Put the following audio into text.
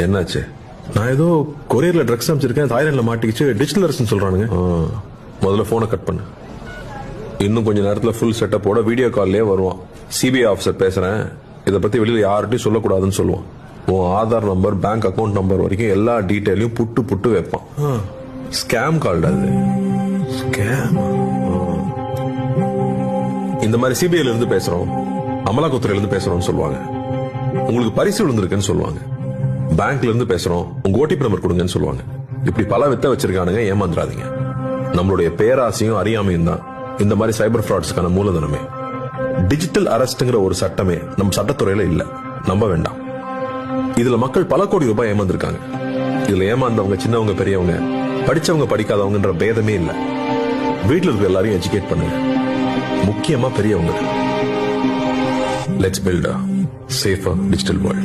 என்னாச்சு? நான் ஏதோ கொரியர்ல ட்ரக்ஸ் அமைச்சிருக்கேன், தாய்லாந்துல மாட்டிக்கிச்சு, டிஜிட்டல் அரெஸ்ட் சொல்றானுங்க. முதல்ல போனை கட் பண்ணு. இன்னும் கொஞ்ச நேரத்துல ஃபுல் செட்டப்போட வீடியோ கால்லயே வருவான். சிபிஐ ஆபீசர் பேசுறேன், இதை பத்தி வெளியில யார்கிட்டயும் சொல்லக்கூடாதுன்னு சொல்லுவான். உன் Aadhaar number, bank account number வரைக்கும் எல்லா டீட்டெயிலையும் புட்டு புட்டு வைப்பான். ஸ்கேம் கால்டு அது. ஸ்கேம். இந்த மாதிரி சிபிஐல இருந்து பேசுறோம், அமலாக்கத்துறையில இருந்து பேசுறோம்னு சொல்லுவாங்க. உங்களுக்கு பரிசு விழுந்திருக்குன்னு சொல்லுவாங்க. பேங்க்ல இருந்து பேசுறோம், உங்க ஓடிபி நம்பர் கொடுங்கன்னு சொல்லுவாங்க. இப்படி பல வித்த வச்சிருக்கானுங்க, ஏமாந்துடாதீங்க. நம்மளுடைய பேராசையும் அறியாமையும் தான் இந்த மாதிரி சைபர் ஃப்ராட்ஸ்க்கான மூலதனமே. டிஜிட்டல் அரெஸ்ட்ங்கிற ஒரு சட்டமே நம்ம சட்டத்துறையில இல்ல, நம்ப வேண்டாம். இதுல மக்கள் பல கோடி ரூபாய் ஏமாந்துருக்காங்க. இதுல ஏமாந்தவங்க சின்னவங்க பெரியவங்க, படிச்சவங்க படிக்காதவங்கன்ற பேதமே இல்ல. வீட்டுல இருக்க எல்லாரையும் எஜுகேட் பண்ணுங்க, முக்கியமா பெரியவங்க. Let's build a safer digital world.